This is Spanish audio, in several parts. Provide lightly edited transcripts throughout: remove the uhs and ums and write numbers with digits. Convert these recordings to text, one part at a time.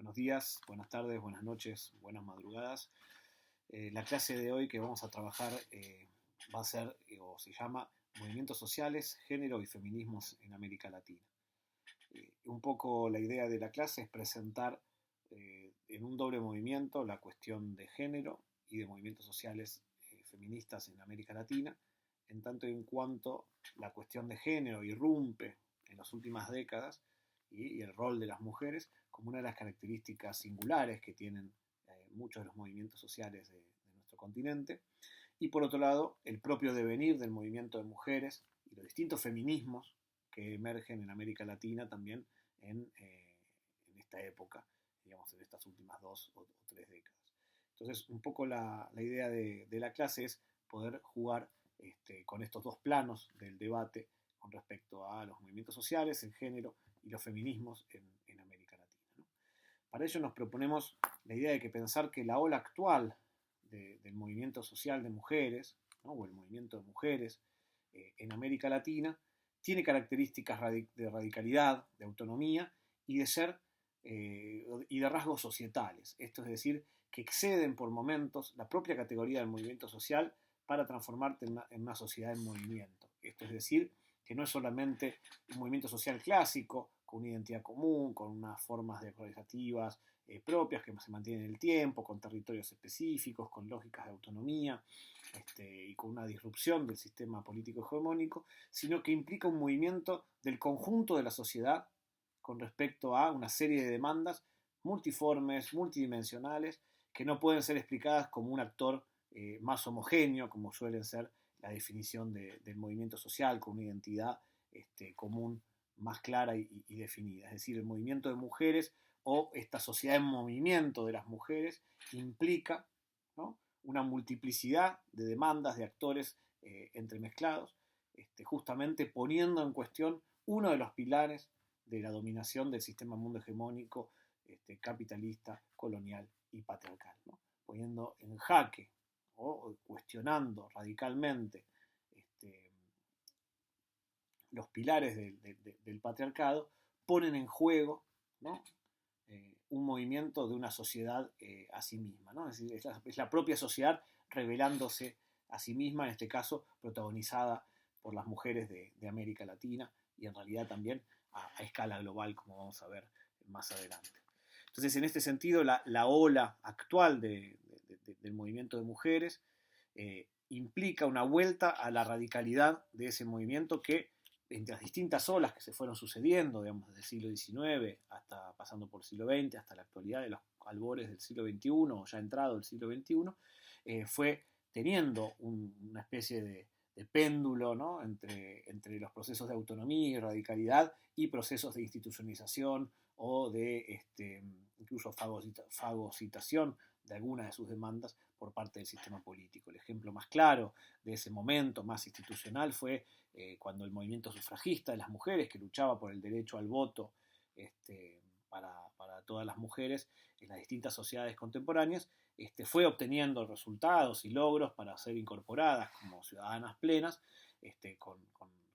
Buenos días, buenas tardes, buenas noches, buenas madrugadas. La clase de hoy que vamos a trabajar va a ser, o se llama, Movimientos Sociales, Género y Feminismos en América Latina. Un poco la idea de la clase es presentar en un doble movimiento la cuestión de género y de movimientos sociales feministas en América Latina, en tanto y en cuanto la cuestión de género irrumpe en las últimas décadas y el rol de las mujeres como una de las características singulares que tienen muchos de los movimientos sociales de nuestro continente, y por otro lado el propio devenir del movimiento de mujeres y los distintos feminismos que emergen en América Latina también en esta época, digamos en estas últimas 2 o 3 décadas. Entonces un poco la idea de la clase es poder jugar con estos dos planos del debate con respecto a los movimientos sociales, el género y los feminismos en América Latina, ¿no? Para ello nos proponemos la idea de que pensar que la ola actual del movimiento social de mujeres, ¿no? O el movimiento de mujeres en América Latina tiene características de radicalidad, de autonomía y de ser y de rasgos societales. Esto es decir, que exceden por momentos la propia categoría del movimiento social para transformarte en una sociedad en movimiento. Esto es decir, que no es solamente un movimiento social clásico, con una identidad común, con unas formas organizativas propias que se mantienen en el tiempo, con territorios específicos, con lógicas de autonomía y con una disrupción del sistema político hegemónico, sino que implica un movimiento del conjunto de la sociedad con respecto a una serie de demandas multiformes, multidimensionales, que no pueden ser explicadas como un actor más homogéneo, como suele ser la definición del movimiento social, con una identidad común más clara y definida. Es decir, el movimiento de mujeres o esta sociedad en movimiento de las mujeres implica, ¿no?, una multiplicidad de demandas, de actores entremezclados, justamente poniendo en cuestión uno de los pilares de la dominación del sistema mundo hegemónico capitalista, colonial y patriarcal, ¿no?, poniendo en jaque o cuestionando radicalmente los pilares del patriarcado, ponen en juego, ¿no?, un movimiento de una sociedad a sí misma, ¿no? Es decir, es la propia sociedad revelándose a sí misma, en este caso protagonizada por las mujeres de América Latina y en realidad también a escala global, como vamos a ver más adelante. Entonces, en este sentido, la ola actual del movimiento de mujeres implica una vuelta a la radicalidad de ese movimiento que, entre las distintas olas que se fueron sucediendo, digamos, desde el siglo XIX hasta pasando por el siglo XX, hasta la actualidad de los albores del siglo XXI, o ya entrado el siglo XXI, fue teniendo una especie de péndulo, ¿no?, entre los procesos de autonomía y radicalidad y procesos de institucionalización o de incluso fagocitación de algunas de sus demandas por parte del sistema político. El ejemplo más claro de ese momento más institucional fue cuando el movimiento sufragista de las mujeres, que luchaba por el derecho al voto para todas las mujeres en las distintas sociedades contemporáneas, fue obteniendo resultados y logros para ser incorporadas como ciudadanas plenas,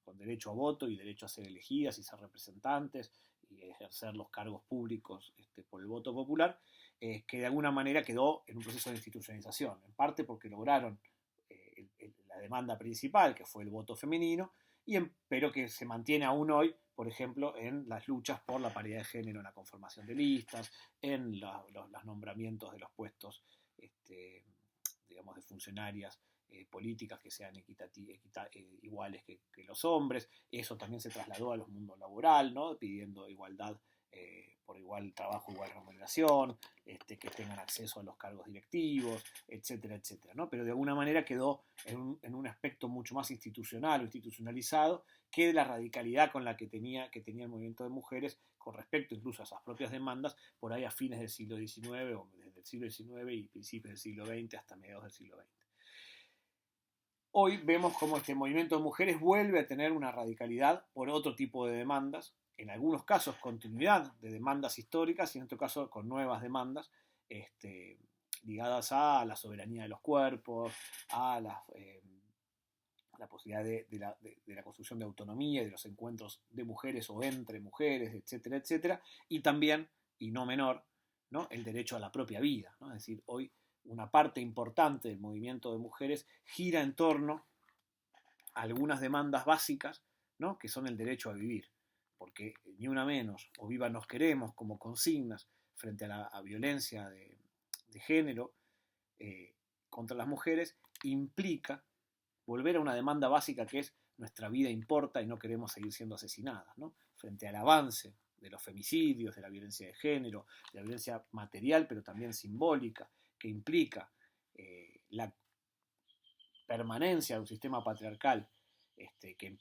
con derecho a voto y derecho a ser elegidas y ser representantes y ejercer los cargos públicos por el voto popular, que de alguna manera quedó en un proceso de institucionalización, en parte porque lograron la demanda principal, que fue el voto femenino, pero que se mantiene aún hoy, por ejemplo, en las luchas por la paridad de género en la conformación de listas, en los nombramientos de los puestos, digamos, de funcionarias políticas que sean iguales que los hombres. Eso también se trasladó a los mundos laboral, ¿no?, pidiendo igualdad por igual trabajo, igual remuneración, que tengan acceso a los cargos directivos, etcétera, etcétera, ¿no? Pero de alguna manera quedó en un aspecto mucho más institucional o institucionalizado que de la radicalidad con la que tenía el movimiento de mujeres con respecto incluso a esas propias demandas por ahí a fines del siglo XIX o desde el siglo XIX y principios del siglo XX hasta mediados del siglo XX. Hoy vemos cómo este movimiento de mujeres vuelve a tener una radicalidad por otro tipo de demandas, en algunos casos continuidad de demandas históricas y en otro caso con nuevas demandas ligadas a la soberanía de los cuerpos, a la posibilidad de la construcción de autonomía, de los encuentros de mujeres o entre mujeres, etcétera, etcétera, y también, y no menor, ¿no? El derecho a la propia vida, ¿no? Es decir, hoy una parte importante del movimiento de mujeres gira en torno a algunas demandas básicas, ¿no? Que son el derecho a vivir, porque ni una menos, o viva nos queremos, como consignas frente a la violencia de género contra las mujeres, implica volver a una demanda básica que es nuestra vida importa y no queremos seguir siendo asesinadas, ¿no? Frente al avance de los femicidios, de la violencia de género, de la violencia material, pero también simbólica, que implica la permanencia de un sistema patriarcal que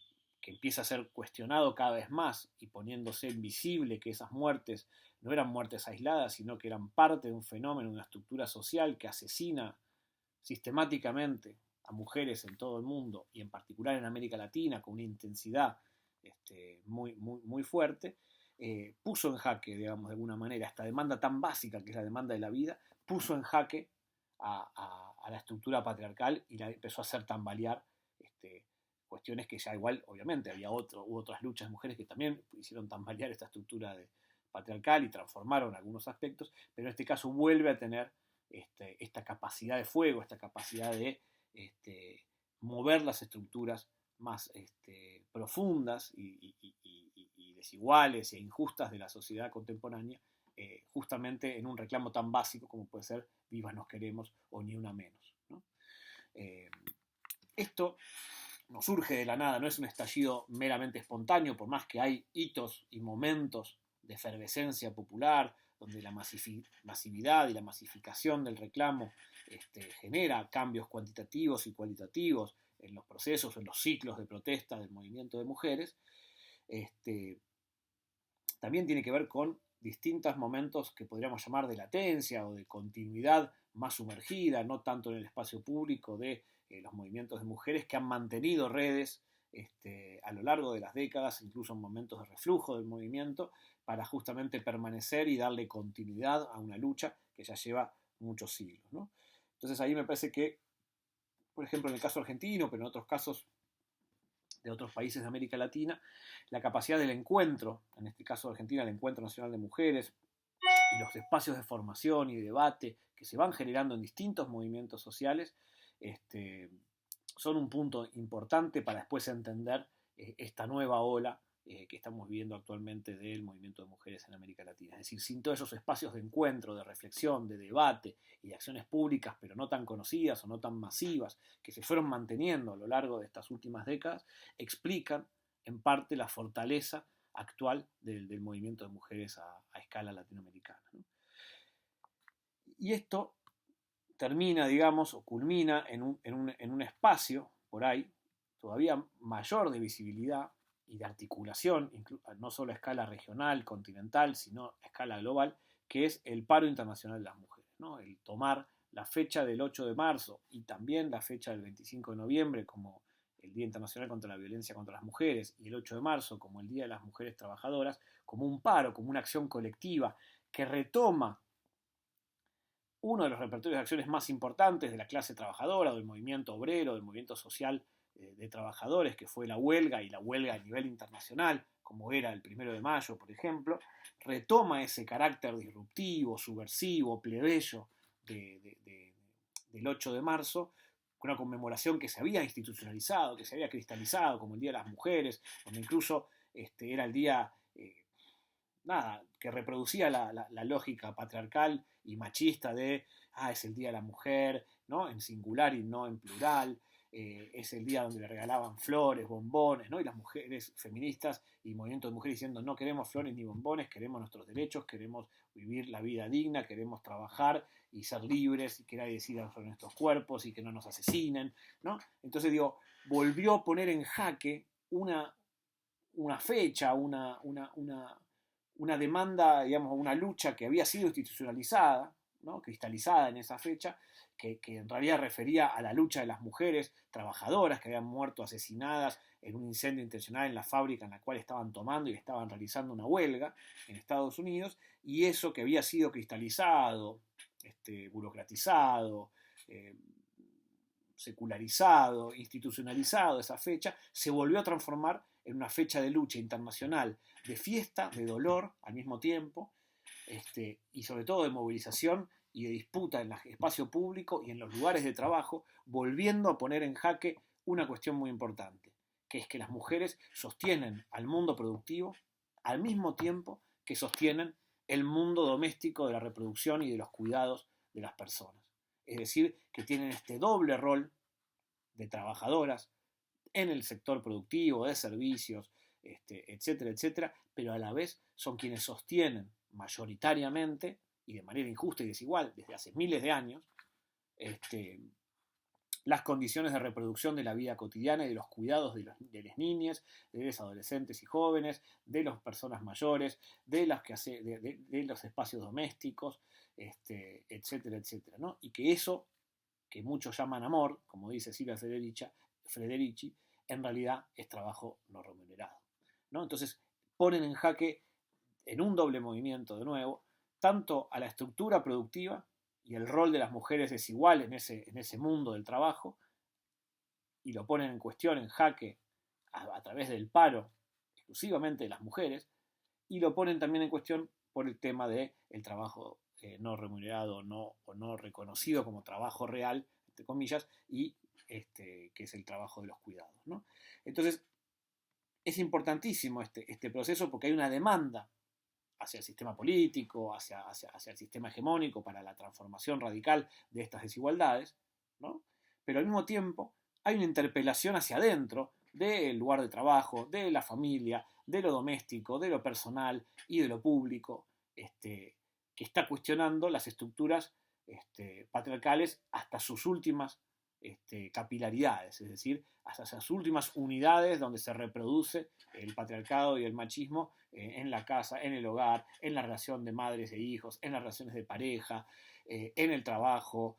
empieza a ser cuestionado cada vez más y poniéndose visible que esas muertes no eran muertes aisladas, sino que eran parte de un fenómeno, de una estructura social que asesina sistemáticamente a mujeres en todo el mundo y en particular en América Latina con una intensidad muy fuerte, puso en jaque, digamos, de alguna manera, esta demanda tan básica que es la demanda de la vida, puso en jaque a la estructura patriarcal y la empezó a hacer tambalear cuestiones que ya igual, obviamente, hubo otras luchas de mujeres que también hicieron tambalear esta estructura patriarcal y transformaron algunos aspectos, pero en este caso vuelve a tener esta capacidad de fuego, esta capacidad de mover las estructuras más profundas y desiguales e injustas de la sociedad contemporánea, justamente en un reclamo tan básico como puede ser vivas nos queremos o ni una menos, ¿no? Esto no surge de la nada, no es un estallido meramente espontáneo, por más que hay hitos y momentos de efervescencia popular, donde la masividad y la masificación del reclamo genera cambios cuantitativos y cualitativos en los procesos, en los ciclos de protesta del movimiento de mujeres, también tiene que ver con distintos momentos que podríamos llamar de latencia o de continuidad más sumergida, no tanto en el espacio público de los movimientos de mujeres que han mantenido redes a lo largo de las décadas, incluso en momentos de reflujo del movimiento, para justamente permanecer y darle continuidad a una lucha que ya lleva muchos siglos, ¿no? Entonces ahí me parece que, por ejemplo, en el caso argentino, pero en otros casos de otros países de América Latina, la capacidad del encuentro, en este caso de Argentina, el Encuentro Nacional de Mujeres, y los espacios de formación y debate que se van generando en distintos movimientos sociales, son un punto importante para después entender esta nueva ola que estamos viviendo actualmente del movimiento de mujeres en América Latina. Es decir, sin todos esos espacios de encuentro, de reflexión, de debate y de acciones públicas, pero no tan conocidas o no tan masivas, que se fueron manteniendo a lo largo de estas últimas décadas, explican en parte la fortaleza actual del movimiento de mujeres a escala latinoamericana, ¿no? Y esto termina, digamos, o culmina en un espacio, por ahí, todavía mayor de visibilidad y de articulación, no solo a escala regional, continental, sino a escala global, que es el paro internacional de las mujeres, ¿no? El tomar la fecha del 8 de marzo y también la fecha del 25 de noviembre como el Día Internacional contra la Violencia contra las Mujeres y el 8 de marzo como el Día de las Mujeres Trabajadoras, como un paro, como una acción colectiva que retoma uno de los repertorios de acciones más importantes de la clase trabajadora, del movimiento obrero, del movimiento social de trabajadores, que fue la huelga, y la huelga a nivel internacional, como era el 1 de mayo, por ejemplo, retoma ese carácter disruptivo, subversivo, plebeyo del 8 de marzo, una conmemoración que se había institucionalizado, que se había cristalizado, como el Día de las Mujeres, donde incluso era el día que reproducía la lógica patriarcal y machista de, es el Día de la Mujer, ¿no? En singular y no en plural, es el día donde le regalaban flores, bombones, ¿no? Y las mujeres feministas y movimientos de mujeres diciendo, no queremos flores ni bombones, queremos nuestros derechos, queremos vivir la vida digna, queremos trabajar y ser libres, y que nadie decida sobre nuestros cuerpos y que no nos asesinen, ¿no? Entonces digo, volvió a poner en jaque una fecha, una demanda, digamos, una lucha que había sido institucionalizada, ¿no? Cristalizada en esa fecha, que en realidad refería a la lucha de las mujeres trabajadoras que habían muerto asesinadas en un incendio intencional en la fábrica en la cual estaban tomando y estaban realizando una huelga en Estados Unidos, y eso que había sido cristalizado, burocratizado, secularizado, institucionalizado esa fecha, se volvió a transformar en una fecha de lucha internacional, de fiesta, de dolor al mismo tiempo, y sobre todo de movilización y de disputa en el espacio público y en los lugares de trabajo, volviendo a poner en jaque una cuestión muy importante, que es que las mujeres sostienen al mundo productivo al mismo tiempo que sostienen el mundo doméstico de la reproducción y de los cuidados de las personas. Es decir, que tienen este doble rol de trabajadoras en el sector productivo, de servicios, etcétera, etcétera, pero a la vez son quienes sostienen mayoritariamente y de manera injusta y desigual desde hace miles de años las condiciones de reproducción de la vida cotidiana y de los cuidados de las niñas, de los adolescentes y jóvenes, de las personas mayores, de los espacios domésticos, etcétera, etcétera, ¿no? Y que eso, que muchos llaman amor, como dice Silvia Federici, en realidad es trabajo no remunerado, ¿no? Entonces ponen en jaque, en un doble movimiento de nuevo, tanto a la estructura productiva y el rol de las mujeres desigual en ese mundo del trabajo, y lo ponen en cuestión, en jaque, a través del paro exclusivamente de las mujeres, y lo ponen también en cuestión por el tema del trabajo no remunerado o no reconocido como trabajo real, entre comillas, y que es el trabajo de los cuidados, ¿no? Entonces, es importantísimo este proceso porque hay una demanda hacia el sistema político, hacia el sistema hegemónico para la transformación radical de estas desigualdades, ¿no? Pero al mismo tiempo hay una interpelación hacia adentro del lugar de trabajo, de la familia, de lo doméstico, de lo personal y de lo público, que está cuestionando las estructuras patriarcales hasta sus últimas capilaridades, es decir, hasta sus últimas unidades donde se reproduce el patriarcado y el machismo en la casa, en el hogar, en la relación de madres e hijos, en las relaciones de pareja, en el trabajo,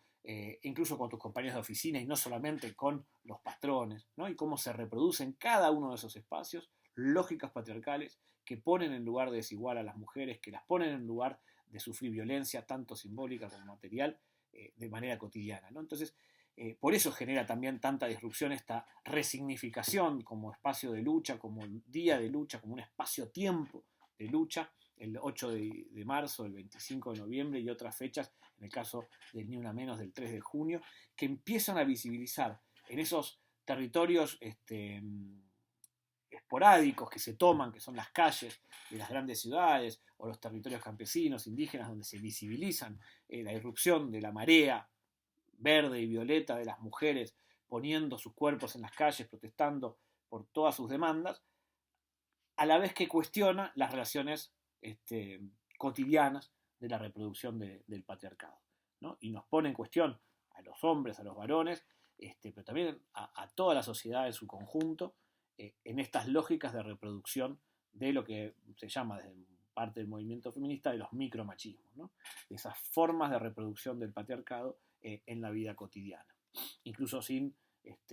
incluso con tus compañeros de oficina y no solamente con los patrones, ¿no? Y cómo se reproducen cada uno de esos espacios lógicas patriarcales que ponen en lugar de desigual a las mujeres, que las ponen en lugar de sufrir violencia, tanto simbólica como material, de manera cotidiana, ¿no? Entonces, por eso genera también tanta disrupción esta resignificación como espacio de lucha, como día de lucha, como un espacio-tiempo de lucha, el 8 de marzo, el 25 de noviembre y otras fechas, en el caso del Ni Una Menos del 3 de junio, que empiezan a visibilizar en esos territorios esporádicos que se toman, que son las calles de las grandes ciudades o los territorios campesinos, indígenas, donde se visibilizan la irrupción de la marea verde y violeta de las mujeres poniendo sus cuerpos en las calles, protestando por todas sus demandas, a la vez que cuestiona las relaciones cotidianas de la reproducción del patriarcado, ¿no? Y nos pone en cuestión a los hombres, a los varones, pero también a toda la sociedad en su conjunto, en estas lógicas de reproducción de lo que se llama desde parte del movimiento feminista de los micromachismos, ¿no? De esas formas de reproducción del patriarcado en la vida cotidiana, incluso sin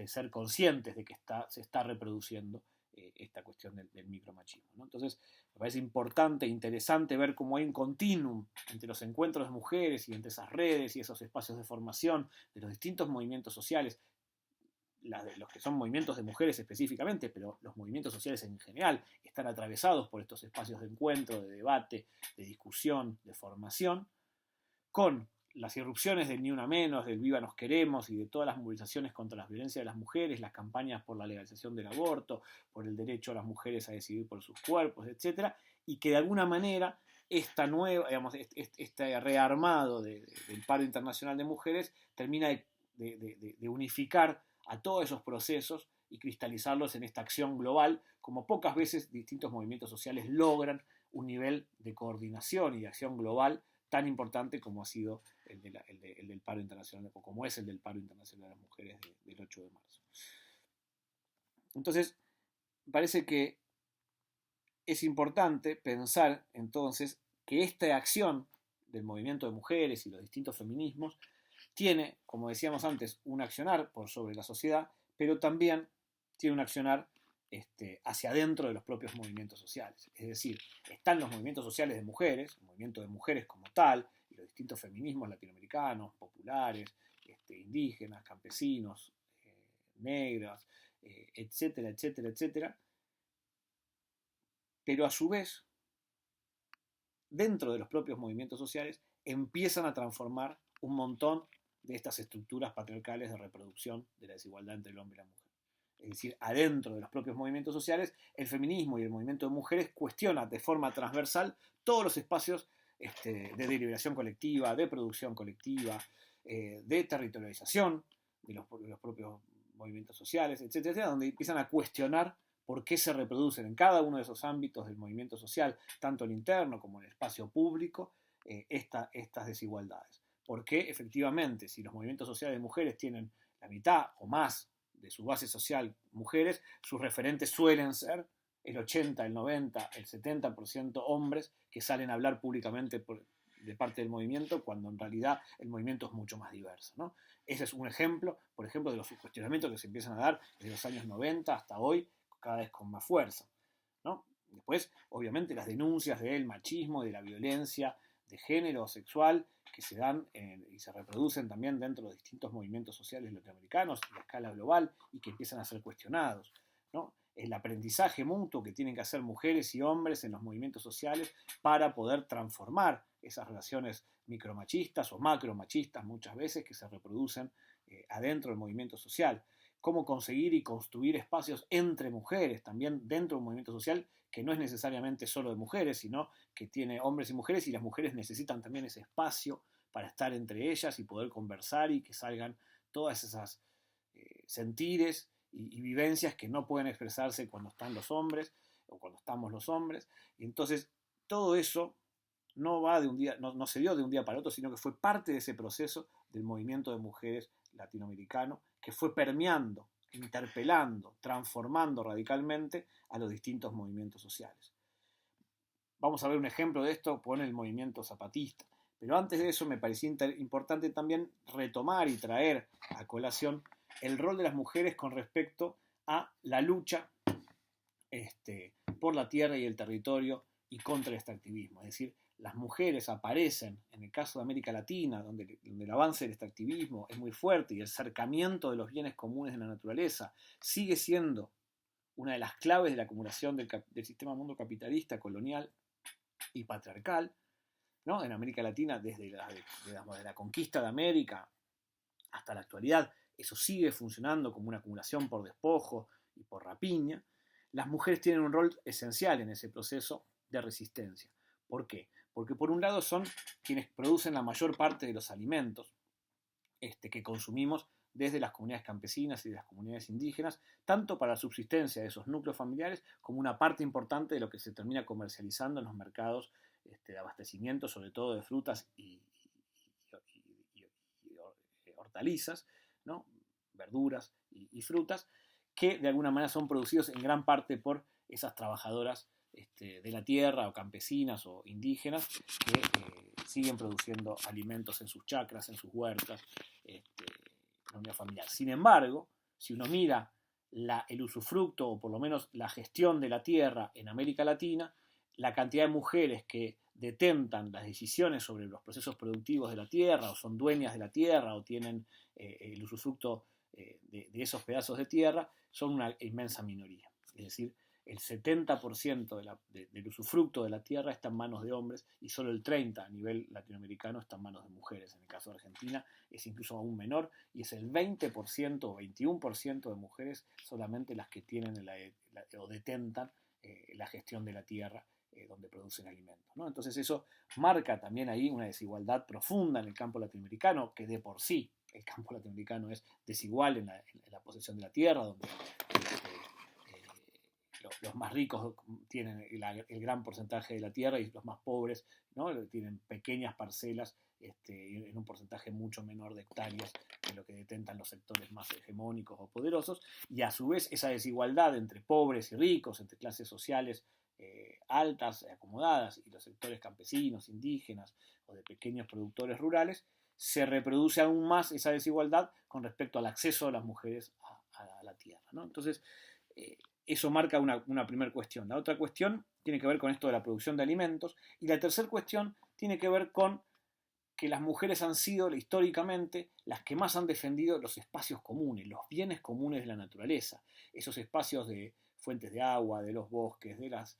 ser conscientes de que se está reproduciendo esta cuestión del micromachismo, ¿no? Entonces, me parece importante e interesante ver cómo hay un continuum entre los encuentros de mujeres y entre esas redes y esos espacios de formación de los distintos movimientos sociales, los que son movimientos de mujeres específicamente, pero los movimientos sociales en general están atravesados por estos espacios de encuentro, de debate, de discusión, de formación, con las irrupciones del Ni Una Menos, del Viva Nos Queremos y de todas las movilizaciones contra las violencias de las mujeres, las campañas por la legalización del aborto, por el derecho a las mujeres a decidir por sus cuerpos, etc. Y que de alguna manera esta nueva, digamos, este rearmado del paro internacional de mujeres termina de unificar a todos esos procesos y cristalizarlos en esta acción global, como pocas veces distintos movimientos sociales logran un nivel de coordinación y de acción global tan importante como ha sido el del paro internacional, o como es el del paro internacional de las mujeres del 8 de marzo. Entonces, parece que es importante pensar entonces que esta acción del movimiento de mujeres y los distintos feminismos tiene, como decíamos antes, un accionar por sobre la sociedad, pero también tiene un accionar hacia adentro de los propios movimientos sociales. Es decir, están los movimientos sociales de mujeres, el movimiento de mujeres como tal, y los distintos feminismos latinoamericanos, populares, indígenas, campesinos, negras, etcétera, etcétera, etcétera. Pero a su vez dentro de los propios movimientos sociales, empiezan a transformar un montón de estas estructuras patriarcales de reproducción de la desigualdad entre el hombre y la mujer. Es decir, adentro de los propios movimientos sociales, el feminismo y el movimiento de mujeres cuestiona de forma transversal todos los espacios de deliberación colectiva, de producción colectiva, de territorialización de los propios movimientos sociales, etcétera, donde empiezan a cuestionar por qué se reproducen en cada uno de esos ámbitos del movimiento social, tanto en interno como en el espacio público, estas desigualdades. Porque efectivamente, si los movimientos sociales de mujeres tienen la mitad o más de su base social mujeres, sus referentes suelen ser el 80, el 90, el 70% hombres que salen a hablar públicamente de parte del movimiento, cuando en realidad el movimiento es mucho más diverso, ¿no? Ese es un ejemplo, por ejemplo, de los cuestionamientos que se empiezan a dar desde los años 90 hasta hoy, cada vez con más fuerza, ¿no? Después, obviamente, las denuncias del machismo, de la violencia de género o sexual que se dan y se reproducen también dentro de distintos movimientos sociales latinoamericanos a escala global y que empiezan a ser cuestionados, ¿no? El aprendizaje mutuo que tienen que hacer mujeres y hombres en los movimientos sociales para poder transformar esas relaciones micromachistas o macromachistas muchas veces que se reproducen adentro del movimiento social. Cómo conseguir y construir espacios entre mujeres, también dentro de un movimiento social que no es necesariamente solo de mujeres, sino que tiene hombres y mujeres, y las mujeres necesitan también ese espacio para estar entre ellas y poder conversar y que salgan todas esas sentires y vivencias que no pueden expresarse cuando están los hombres o cuando estamos los hombres. Y entonces todo eso no va de un día, no se dio de un día para otro, sino que fue parte de ese proceso del movimiento de mujeres latinoamericano que fue permeando, interpelando, transformando radicalmente a los distintos movimientos sociales. Vamos a ver un ejemplo de esto con el movimiento zapatista. Pero antes de eso me parecía importante también retomar y traer a colación el rol de las mujeres con respecto a la lucha por la tierra y el territorio y contra el extractivismo. Es decir, las mujeres aparecen, en el caso de América Latina, donde el avance del extractivismo es muy fuerte y el cercamiento de los bienes comunes de la naturaleza sigue siendo una de las claves de la acumulación del sistema mundo capitalista, colonial y patriarcal, ¿no? En América Latina, desde la conquista de América hasta la actualidad, eso sigue funcionando como una acumulación por despojo y por rapiña. Las mujeres tienen un rol esencial en ese proceso de resistencia. ¿Por qué? Porque por un lado son quienes producen la mayor parte de los alimentos que consumimos desde las comunidades campesinas y de las comunidades indígenas, tanto para la subsistencia de esos núcleos familiares como una parte importante de lo que se termina comercializando en los mercados de abastecimiento, sobre todo de frutas y hortalizas, ¿no? Verduras y frutas, que de alguna manera son producidos en gran parte por esas trabajadoras de la tierra o campesinas o indígenas que siguen produciendo alimentos en sus chacras, en sus huertas, en la unidad familiar. Sin embargo, si uno mira el usufructo o por lo menos la gestión de la tierra en América Latina, la cantidad de mujeres que detentan las decisiones sobre los procesos productivos de la tierra o son dueñas de la tierra o tienen el usufructo de esos pedazos de tierra son una inmensa minoría. Es decir, el 70% del usufructo de la tierra está en manos de hombres y solo el 30% a nivel latinoamericano está en manos de mujeres. En el caso de Argentina es incluso aún menor y es el 20% o 21% de mujeres solamente las que tienen o detentan la gestión de la tierra donde producen alimentos, ¿no? Entonces eso marca también ahí una desigualdad profunda en el campo latinoamericano, que de por sí el campo latinoamericano es desigual en la posesión de la tierra, donde los más ricos tienen el gran porcentaje de la tierra y los más pobres, ¿no? Tienen pequeñas parcelas en un porcentaje mucho menor de hectáreas de lo que detentan los sectores más hegemónicos o poderosos, y a su vez esa desigualdad entre pobres y ricos, entre clases sociales altas, acomodadas, y los sectores campesinos, indígenas o de pequeños productores rurales, se reproduce aún más esa desigualdad con respecto al acceso de las mujeres a la tierra, ¿no? Entonces, eso marca una primera cuestión. La otra cuestión tiene que ver con esto de la producción de alimentos, y la tercera cuestión tiene que ver con que las mujeres han sido históricamente las que más han defendido los espacios comunes, los bienes comunes de la naturaleza, esos espacios de fuentes de agua, de los bosques, de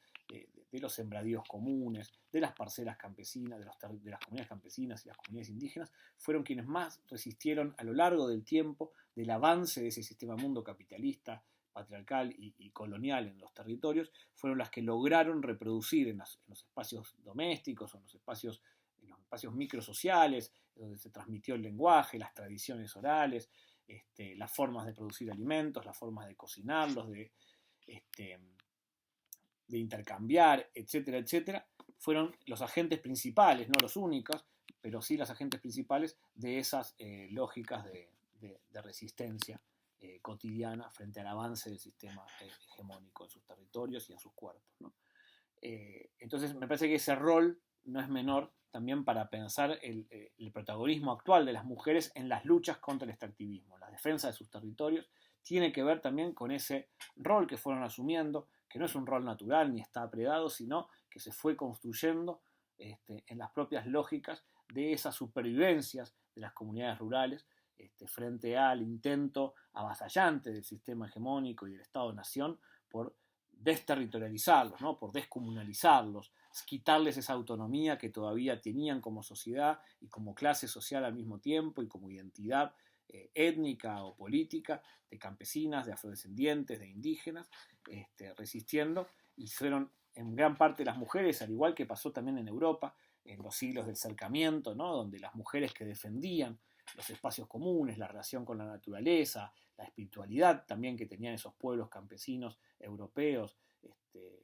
de los sembradíos comunes, de las parcelas campesinas, de las comunidades campesinas y las comunidades indígenas, fueron quienes más resistieron a lo largo del tiempo del avance de ese sistema mundo capitalista, patriarcal y colonial en los territorios, fueron las que lograron reproducir en los espacios domésticos o en los espacios microsociales, donde se transmitió el lenguaje, las tradiciones orales, las formas de producir alimentos, las formas de cocinarlos, de intercambiar, etcétera, etcétera, fueron los agentes principales, no los únicos, pero sí los agentes principales de esas lógicas de resistencia cotidiana frente al avance del sistema hegemónico en sus territorios y en sus cuerpos, ¿no? Entonces me parece que ese rol no es menor también para pensar el protagonismo actual de las mujeres en las luchas contra el extractivismo, la defensa de sus territorios, tiene que ver también con ese rol que fueron asumiendo, que no es un rol natural ni está predado, sino que se fue construyendo en las propias lógicas de esas supervivencias de las comunidades rurales frente al intento avasallante del sistema hegemónico y del Estado-Nación por desterritorializarlos, ¿no? Por descomunalizarlos, quitarles esa autonomía que todavía tenían como sociedad y como clase social al mismo tiempo y como identidad étnica o política de campesinas, de afrodescendientes, de indígenas, resistiendo, y fueron en gran parte las mujeres, al igual que pasó también en Europa, en los siglos del cercamiento, ¿no? Donde las mujeres que defendían los espacios comunes, la relación con la naturaleza, la espiritualidad también que tenían esos pueblos campesinos europeos, de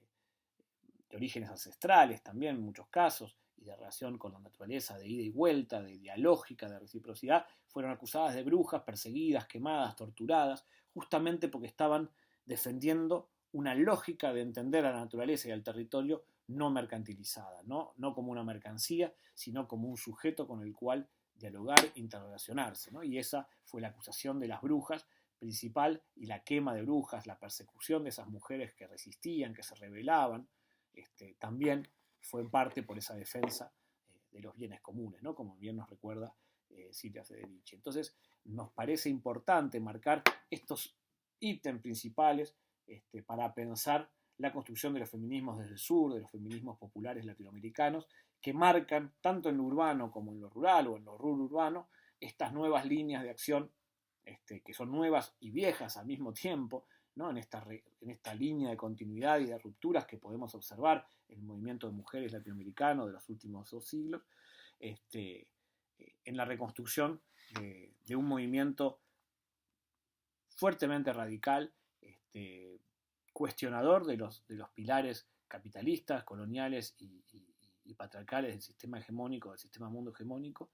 orígenes ancestrales también en muchos casos, y de relación con la naturaleza, de ida y vuelta, de dialógica, de reciprocidad, fueron acusadas de brujas, perseguidas, quemadas, torturadas, justamente porque estaban defendiendo una lógica de entender a la naturaleza y al territorio no mercantilizada, no como una mercancía, sino como un sujeto con el cual dialogar, interrelacionarse, ¿no? Y esa fue la acusación de las brujas principal, y la quema de brujas, la persecución de esas mujeres que resistían, que se rebelaban, también fue en parte por esa defensa de los bienes comunes, ¿no? Como bien nos recuerda Silvia Federici. Entonces, nos parece importante marcar estos ítems principales para pensar la construcción de los feminismos desde el sur, de los feminismos populares latinoamericanos, que marcan, tanto en lo urbano como en lo rural o en lo rural urbano, estas nuevas líneas de acción, que son nuevas y viejas al mismo tiempo, ¿no? en esta línea de continuidad y de rupturas que podemos observar en el movimiento de mujeres latinoamericano de los últimos 2 siglos, en la reconstrucción de un movimiento fuertemente radical, cuestionador de los pilares capitalistas, coloniales y patriarcales del sistema hegemónico, del sistema mundo hegemónico,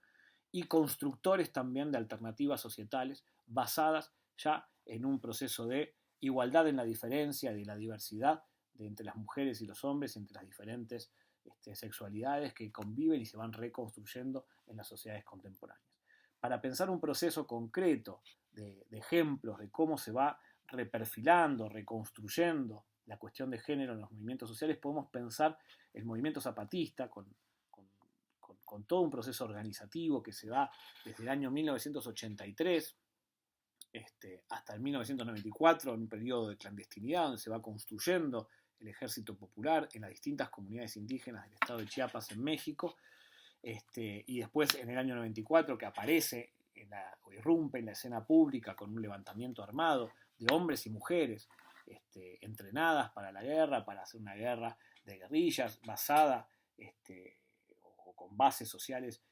y constructores también de alternativas societales basadas ya en un proceso de igualdad en la diferencia, de la diversidad entre las mujeres y los hombres, entre las diferentes sexualidades que conviven y se van reconstruyendo en las sociedades contemporáneas. Para pensar un proceso concreto de ejemplos de cómo se va reperfilando, reconstruyendo la cuestión de género en los movimientos sociales, podemos pensar el movimiento zapatista con todo un proceso organizativo que se da desde el año 1983 hasta el 1994, en un periodo de clandestinidad donde se va construyendo el ejército popular en las distintas comunidades indígenas del estado de Chiapas en México, y después en el año 94 que aparece o irrumpe en la escena pública con un levantamiento armado de hombres y mujeres entrenadas para la guerra, para hacer una guerra de guerrillas basada o con bases sociales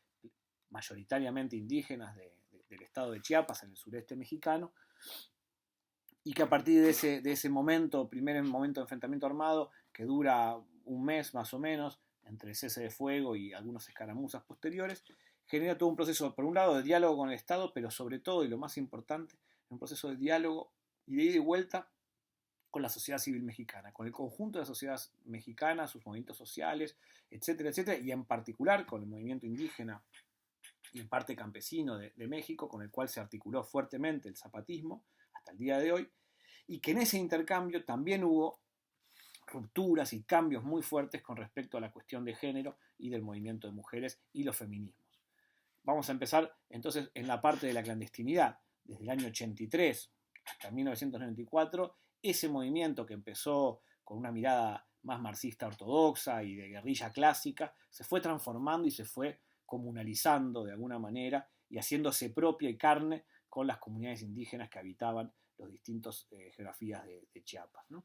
mayoritariamente indígenas del estado de Chiapas en el sureste mexicano, y que a partir de ese momento, primer momento de enfrentamiento armado, que dura un mes más o menos, entre cese de fuego y algunas escaramuzas posteriores, genera todo un proceso, por un lado, de diálogo con el Estado, pero sobre todo, y lo más importante, un proceso de diálogo y de ida y vuelta con la sociedad civil mexicana, con el conjunto de la sociedad mexicana, sus movimientos sociales, etcétera, etcétera, y en particular con el movimiento indígena y en parte campesino de México, con el cual se articuló fuertemente el zapatismo hasta el día de hoy, y que en ese intercambio también hubo rupturas y cambios muy fuertes con respecto a la cuestión de género y del movimiento de mujeres y los feminismos. Vamos a empezar entonces en la parte de la clandestinidad. Desde el año 83 hasta 1994, ese movimiento que empezó con una mirada más marxista ortodoxa y de guerrilla clásica, se fue transformando y se fue comunalizando de alguna manera y haciéndose propia y carne con las comunidades indígenas que habitaban las distintas geografías de Chiapas, ¿no?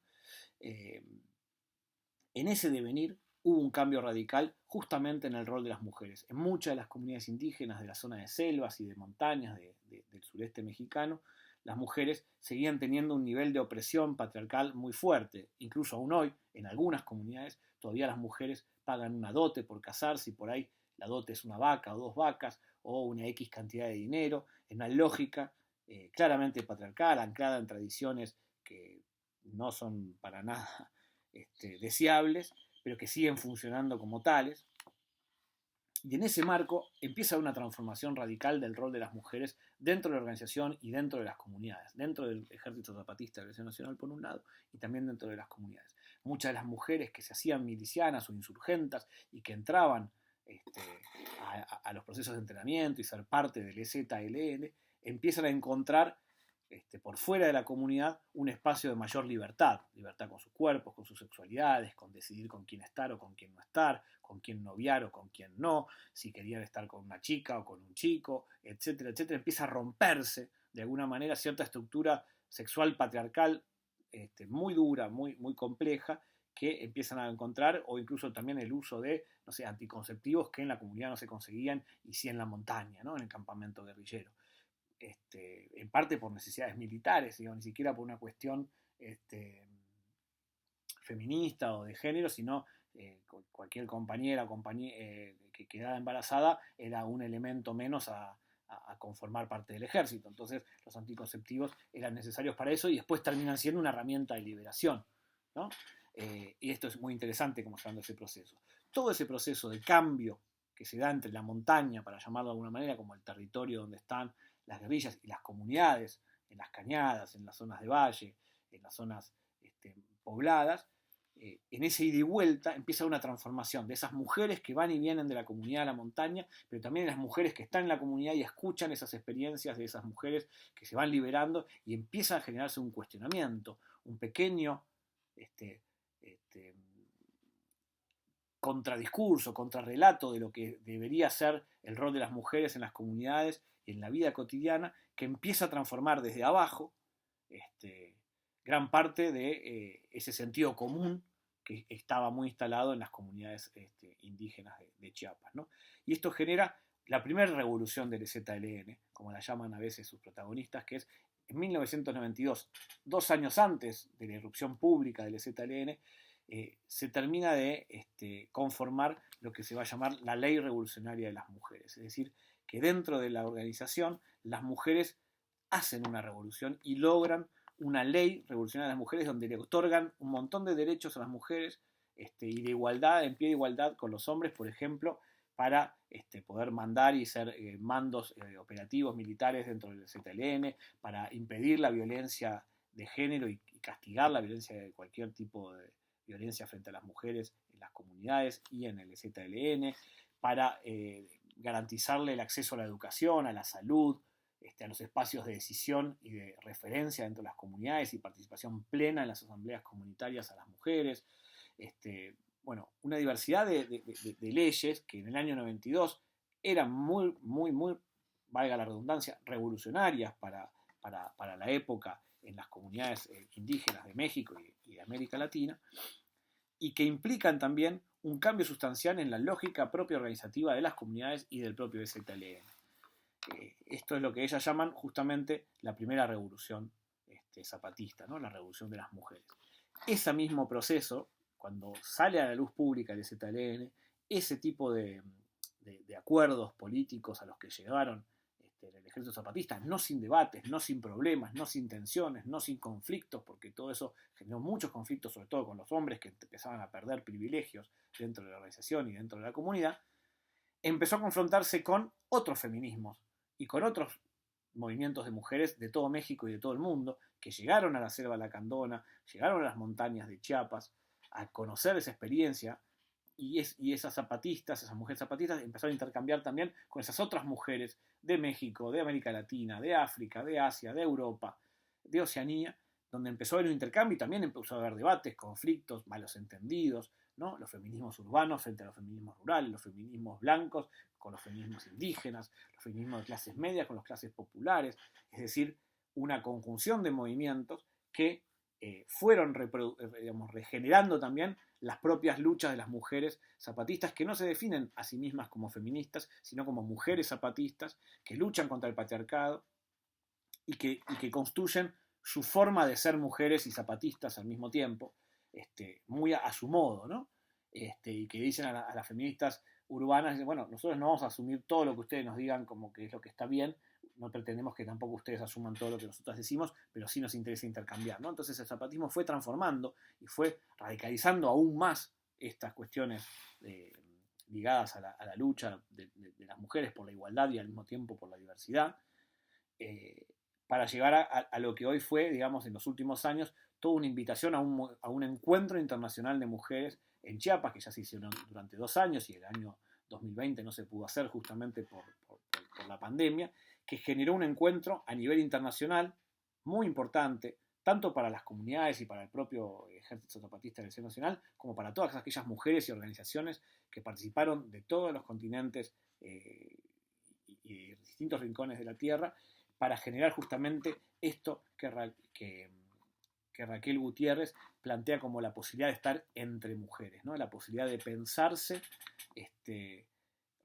En ese devenir hubo un cambio radical justamente en el rol de las mujeres. En muchas de las comunidades indígenas de la zona de selvas y de montañas del sureste mexicano, las mujeres seguían teniendo un nivel de opresión patriarcal muy fuerte. Incluso aún hoy, en algunas comunidades, todavía las mujeres pagan una dote por casarse y por ahí la dote es una vaca o dos vacas o una X cantidad de dinero, en una lógica claramente patriarcal, anclada en tradiciones que no son para nada deseables, pero que siguen funcionando como tales. Y en ese marco empieza una transformación radical del rol de las mujeres dentro de la organización y dentro de las comunidades, dentro del Ejército Zapatista de Liberación Nacional por un lado y también dentro de las comunidades. Muchas de las mujeres que se hacían milicianas o insurgentas y que entraban a los procesos de entrenamiento y ser parte del EZLN empiezan a encontrar por fuera de la comunidad un espacio de mayor libertad con sus cuerpos, con sus sexualidades, con decidir con quién estar o con quién no estar, con quién noviar o con quién no, si querían estar con una chica o con un chico, etcétera, etcétera. Empieza a romperse de alguna manera cierta estructura sexual patriarcal muy dura, muy, muy compleja, que empiezan a encontrar, o incluso también el uso de, no sé, anticonceptivos que en la comunidad no se conseguían y sí en la montaña, ¿no? En el campamento guerrillero. En parte por necesidades militares, digamos, ni siquiera por una cuestión feminista o de género, sino cualquier compañera o que quedara embarazada era un elemento menos a conformar parte del ejército. Entonces los anticonceptivos eran necesarios para eso y después terminan siendo una herramienta de liberación, ¿no? Y esto es muy interesante como se va dando ese proceso. Todo ese proceso de cambio que se da entre la montaña, para llamarlo de alguna manera, como el territorio donde están las guerrillas y las comunidades, en las cañadas, en las zonas de valle, en las zonas pobladas, en ese ida y vuelta empieza una transformación de esas mujeres que van y vienen de la comunidad a la montaña, pero también de las mujeres que están en la comunidad y escuchan esas experiencias de esas mujeres que se van liberando y empieza a generarse un cuestionamiento, un pequeño contradiscurso, contrarrelato de lo que debería ser el rol de las mujeres en las comunidades y en la vida cotidiana, que empieza a transformar desde abajo gran parte de ese sentido común que estaba muy instalado en las comunidades indígenas de Chiapas, ¿no? Y esto genera la primera revolución del EZLN, como la llaman a veces sus protagonistas, que es en 1992, 2 años antes de la irrupción pública del EZLN, se termina de conformar lo que se va a llamar la Ley Revolucionaria de las Mujeres. Es decir, que dentro de la organización las mujeres hacen una revolución y logran una ley revolucionaria de las mujeres donde le otorgan un montón de derechos a las mujeres y de igualdad, en pie de igualdad con los hombres, por ejemplo, para poder mandar y ser mandos operativos militares dentro del ZLN, para impedir la violencia de género y castigar la violencia de cualquier tipo de violencia frente a las mujeres en las comunidades y en el ZLN, para garantizarle el acceso a la educación, a la salud, a los espacios de decisión y de referencia dentro de las comunidades y participación plena en las asambleas comunitarias a las mujeres. Bueno, una diversidad de leyes que en el año 92 eran muy, muy, muy, valga la redundancia, revolucionarias para la época en las comunidades indígenas de México y de América Latina, y que implican también un cambio sustancial en la lógica propia organizativa de las comunidades y del propio EZLN. Esto es lo que ellas llaman justamente la primera revolución zapatista, ¿no? La revolución de las mujeres. Ese mismo proceso, cuando sale a la luz pública el EZLN, ese tipo de acuerdos políticos a los que llegaron el ejército zapatista, no sin debates, no sin problemas, no sin tensiones, no sin conflictos, porque todo eso generó muchos conflictos, sobre todo con los hombres que empezaban a perder privilegios dentro de la organización y dentro de la comunidad, empezó a confrontarse con otros feminismos y con otros movimientos de mujeres de todo México y de todo el mundo que llegaron a la selva lacandona, llegaron a las montañas de Chiapas a conocer esa experiencia y esas zapatistas, esas mujeres zapatistas empezaron a intercambiar también con esas otras mujeres de México, de América Latina, de África, de Asia, de Europa, de Oceanía, donde empezó a haber un intercambio y también empezó a haber debates, conflictos, malos entendidos, ¿no? Los feminismos urbanos frente a los feminismos rurales, los feminismos blancos con los feminismos indígenas, los feminismos de clases medias con las clases populares, es decir, una conjunción de movimientos que fueron digamos, regenerando también las propias luchas de las mujeres zapatistas, que no se definen a sí mismas como feministas, sino como mujeres zapatistas, que luchan contra el patriarcado y que construyen su forma de ser mujeres y zapatistas al mismo tiempo, muy a su modo, ¿no? Y que dicen a las feministas urbanas, bueno, nosotros no vamos a asumir todo lo que ustedes nos digan como que es lo que está bien, no pretendemos que tampoco ustedes asuman todo lo que nosotros decimos, pero sí nos interesa intercambiar, ¿no? Entonces el zapatismo fue transformando y fue radicalizando aún más estas cuestiones ligadas a la lucha de las mujeres por la igualdad y al mismo tiempo por la diversidad, para llegar a lo que hoy fue, digamos, en los últimos años, toda una invitación a un encuentro internacional de mujeres en Chiapas, que ya se hicieron durante 2 años y el año 2020 no se pudo hacer justamente por la pandemia, que generó un encuentro a nivel internacional muy importante, tanto para las comunidades y para el propio Ejército Zapatista de Liberación Nacional, como para todas aquellas mujeres y organizaciones que participaron de todos los continentes y de distintos rincones de la Tierra, para generar justamente esto que Raquel Gutiérrez plantea como la posibilidad de estar entre mujeres, ¿no? La posibilidad de pensarse,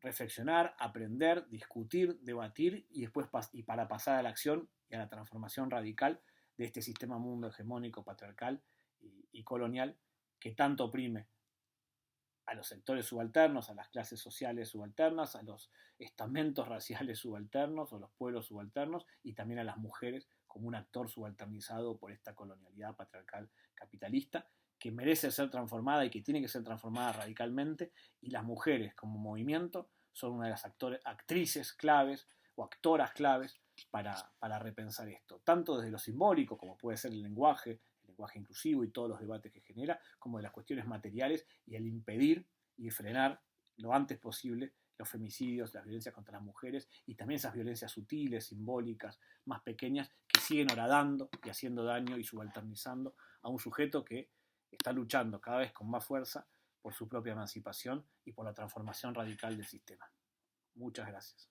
reflexionar, aprender, discutir, debatir y después para pasar a la acción y a la transformación radical de este sistema mundo hegemónico, patriarcal y colonial que tanto oprime a los sectores subalternos, a las clases sociales subalternas, a los estamentos raciales subalternos o los pueblos subalternos y también a las mujeres como un actor subalternizado por esta colonialidad patriarcal capitalista que merece ser transformada y que tiene que ser transformada radicalmente, y las mujeres como movimiento son una de las actrices claves o actoras claves para repensar esto, tanto desde lo simbólico, como puede ser el lenguaje inclusivo y todos los debates que genera, como de las cuestiones materiales y el impedir y frenar lo antes posible los femicidios, las violencias contra las mujeres y también esas violencias sutiles, simbólicas, más pequeñas, que siguen horadando y haciendo daño y subalternizando a un sujeto que está luchando cada vez con más fuerza por su propia emancipación y por la transformación radical del sistema. Muchas gracias.